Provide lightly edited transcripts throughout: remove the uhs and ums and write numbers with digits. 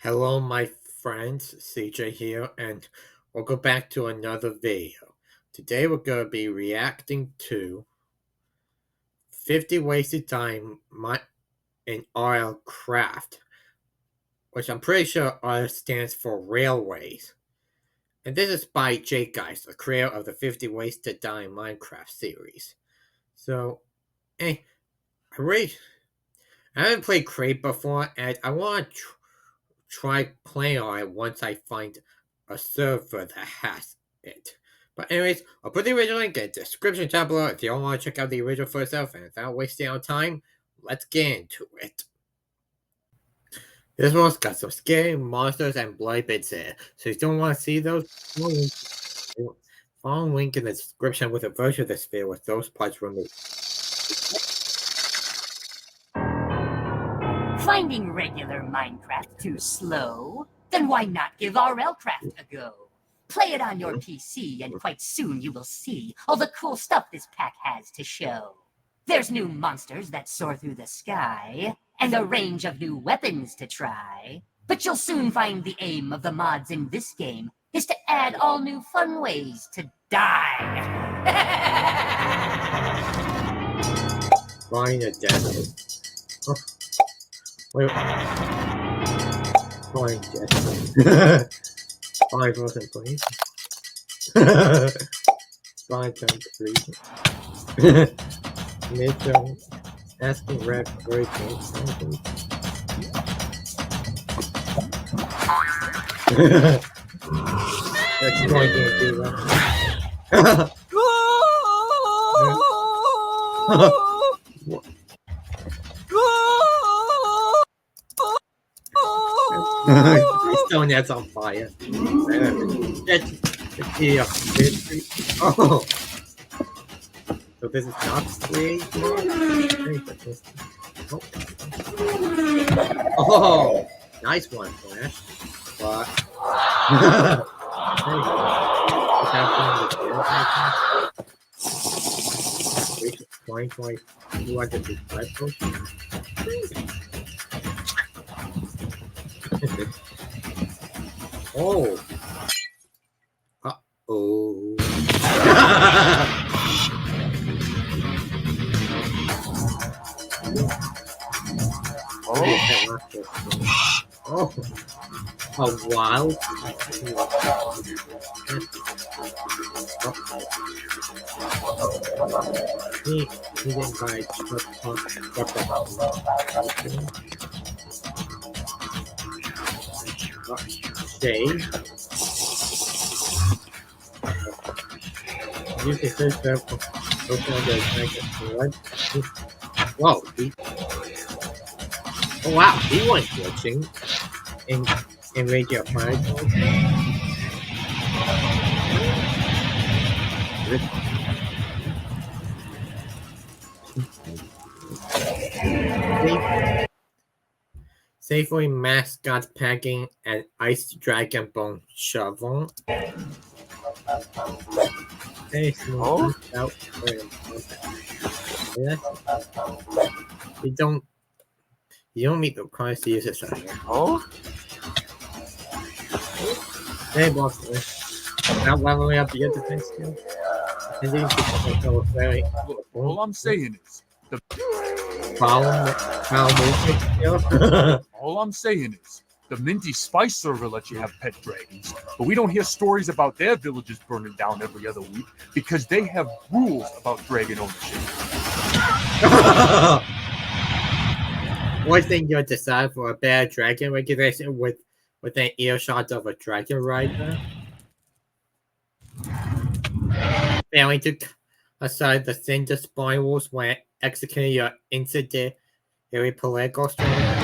Hello, my friends, CJ here, and welcome back to another video. Today we're going to be reacting to 50 Ways to Die in RL Craft, which I'm pretty sure R stands for Railways. And this is by Jake Guys, the creator of the 50 Ways to Die in Minecraft series. So, I haven't played Crate before, and I want to try playing on it once I find a server that has it. But anyways, I'll put the original link in the description down below if you all want to check out the original for yourself. And without wasting our time, let's get into it. This one's got some scary monsters and bloody bits in it. So if you don't want to see those, follow the link in the description with a version of this video with those parts removed. Finding regular Minecraft too slow? Then why not give RLCraft a go? Play it on your PC and quite soon you will see all the cool stuff this pack has to show. There's new monsters that soar through the sky, and a range of new weapons to try. But you'll soon find the aim of the mods in this game is to add all new fun ways to die. Find a desert. Oh. Wait. Fine, Jess. 5 wasn't please. 5 times 3. Mitchell asking Red Bird something. That's going to do that. Stone that's on fire. Oh, so this is not sweet. Oh, nice one, Flash. But oh. Uh-oh. Oh. A wild. He didn't buy Shade. You can search for whoa, oh wow, he was glitching in Radio 5. Safely mascot packing and ice dragon bone shovel. Hey, oh. Out. Yeah. You don't need the price to use this. Oh. Hey, boss. Now leveling up your defense skill. All I'm saying is the all I'm saying is the Minty Spice server lets you have pet dragons, but we don't hear stories about their villages burning down every other week because they have rules about dragon ownership. One thing you'll decide for a bad dragon regulation with an earshot of a dragon rider. Failing to aside the cinder spirals when executing your incendiary political strategy.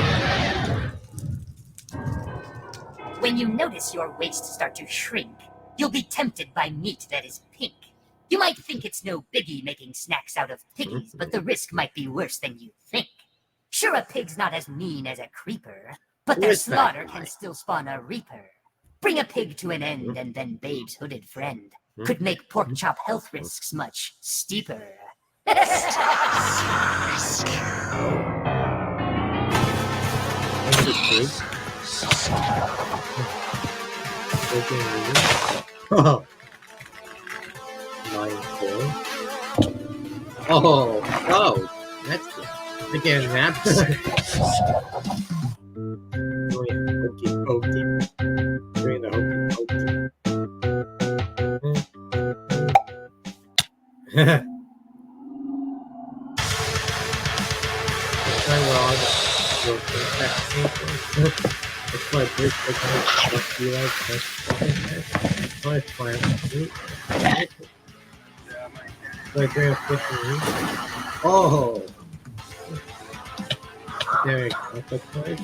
When you notice your waist start to shrink, you'll be tempted by meat that is pink. You might think it's no biggie making snacks out of piggies, but the risk might be worse than you think. Sure, a pig's not as mean as a creeper, but their slaughter can still spawn a reaper. Bring a pig to an end, and then Babe's hooded friend could make pork chop health risks much steeper. Oh, 9-4. Oh, that's good. Again, that. Doing hokey pokey. Doing the hokey pokey. It's my big must be like this. My plan. Like they're fishing. Oh! There you go. That's nice.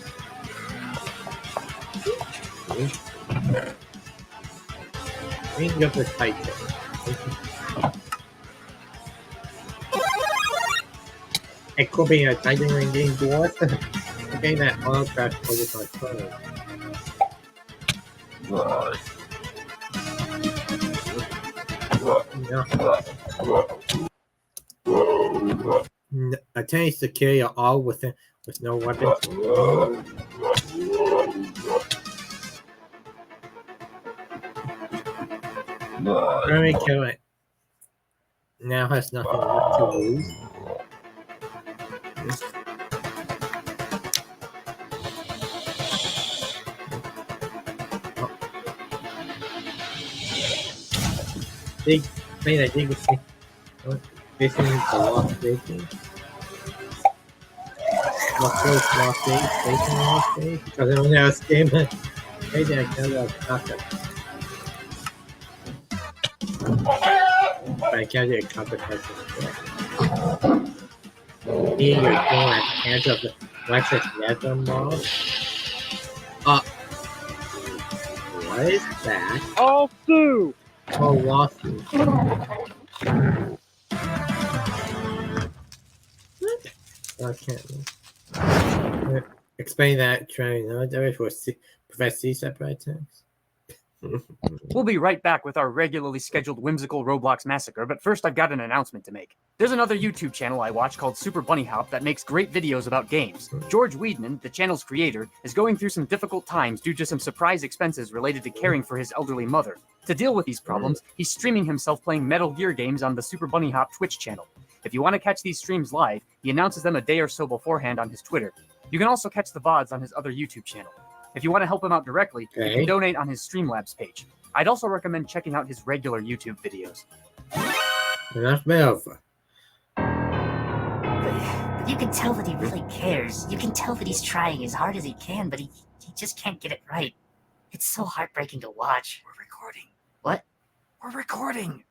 We can go for Titan. It could be a Titan ring game dwarf. Okay, that auto crash focus on turn. A chance to kill you all with no weapons. Let me kill it. Now has nothing left to lose. Big thing I think is facing the lost station. Lost stage, facing lost stage. Because I don't have a game. Maybe I can't have concept. But I can't do a competition. Here you're going at the hands of the Lexus Nether mob. What is that? I'll sue! Oh, lawsuit. I can't. Explain that train. No, there is for prevent C-separate attacks. We'll be right back with our regularly scheduled whimsical Roblox massacre, but first I've got an announcement to make. There's another YouTube channel I watch called Super Bunny Hop that makes great videos about games. George Weidman, the channel's creator, is going through some difficult times due to some surprise expenses related to caring for his elderly mother. To deal with these problems, he's streaming himself playing Metal Gear games on the Super Bunny Hop Twitch channel. If you want to catch these streams live, he announces them a day or so beforehand on his Twitter. You can also catch the VODs on his other YouTube channel. If you want to help him out directly, you can donate on his Streamlabs page. I'd also recommend checking out his regular YouTube videos. Enough over. But you can tell that he really cares. You can tell that he's trying as hard as he can, but he just can't get it right. It's so heartbreaking to watch. We're recording. What? We're recording.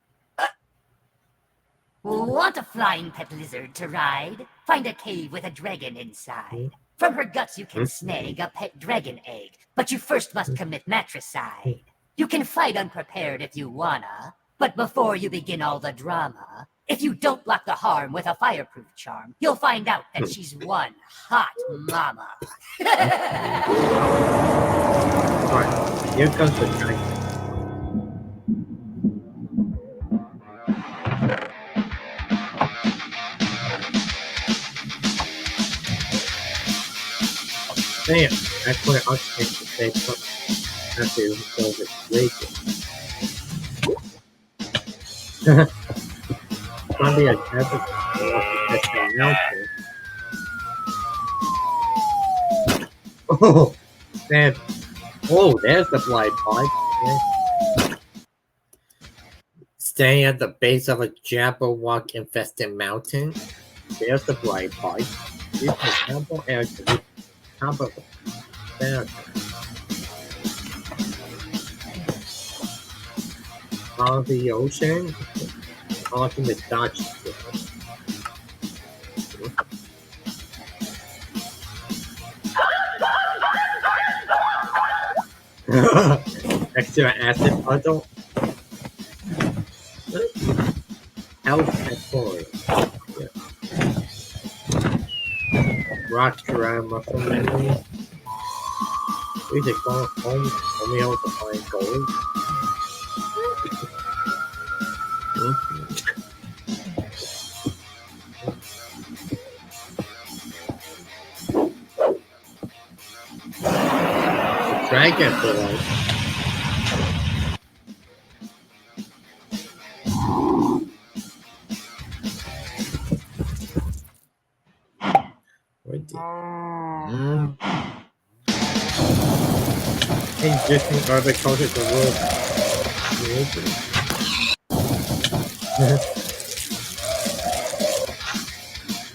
Want a flying pet lizard to ride? Find a cave with a dragon inside. From her guts you can snag a pet dragon egg, but you first must commit matricide. You can fight unprepared if you wanna, but before you begin all the drama, if you don't block the harm with a fireproof charm, you'll find out that she's one hot mama. Alright, here comes the dragon. Damn, that's what I was to say after it was raging. Probably a desert mountain. Oh, man. Oh, there's the blind pipe. Yeah. Staying at the base of a Jabberwock infested mountain. There's the blind pipe. You can sample air to the top of the mountain. On the ocean, onto the Dutch. Next to an acid puddle. Health and toy. Rock around muscle memory. We just go home only able to find gold. Dragon Boy. What the? Introducing agriculture to world.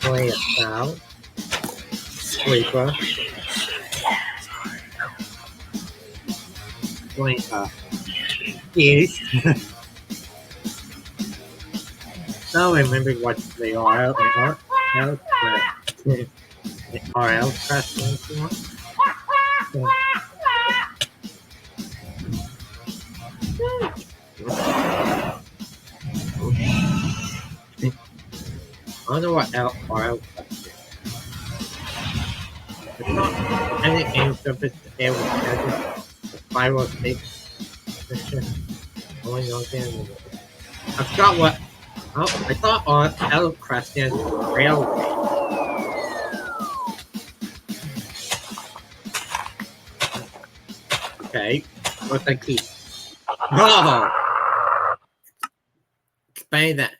Play a cow. Sleeper. Play a east. Now remember what they are. RL question. I don't know what RL it's not any games of it able to spiral snake. Only know again. I forgot what. Oh, I thought RL question railway. Okay, what's that key? Oh! Explain that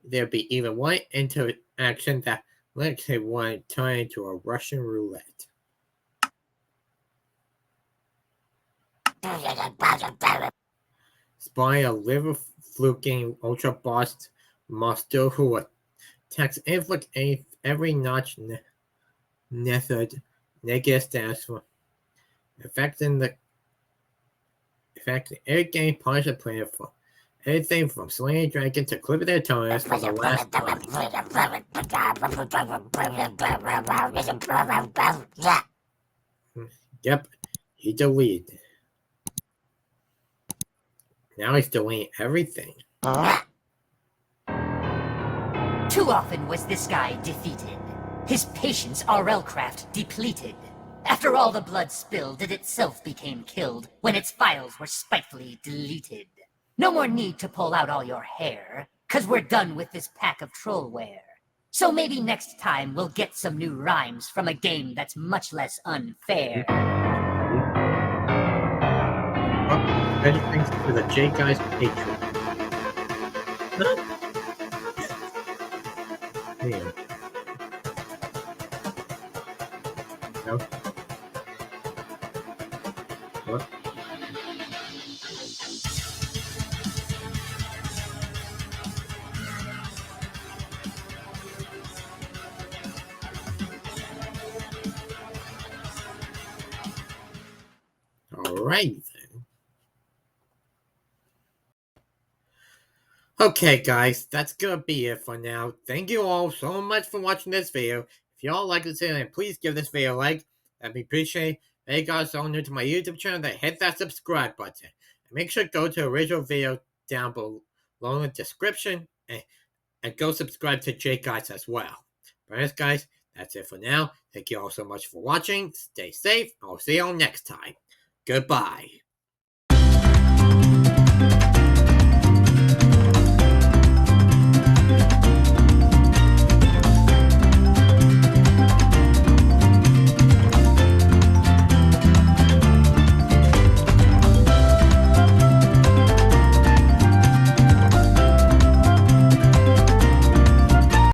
there'd be even one interaction that makes it want to turn into a Russian roulette. Spy a liver fluking ultra boss monster who attacks every notch method negative stats for affecting every game punishment player for anything from slaying a dragon to clipping their toenails for the last time. Yep, he deleted. Now he's deleting everything. Too often was this guy defeated. His patience RL craft depleted. After all the blood spilled, it itself became killed when its files were spitefully deleted. No more need to pull out all your hair, 'cause we're done with this pack of trollware. So maybe next time we'll get some new rhymes from a game that's much less unfair. Many thanks to the J Guys Patreon. Damn. No. What? All right then. Okay, guys, that's gonna be it for now. Thank you all so much for watching this video. If y'all like this video, please give this video a like. That'd be appreciated. If you guys are new to my YouTube channel, then hit that subscribe button. And make sure to go to the original video down below in the description and go subscribe to J Guys as well. But anyways, guys, that's it for now. Thank you all so much for watching. Stay safe. I'll see you all next time. Goodbye.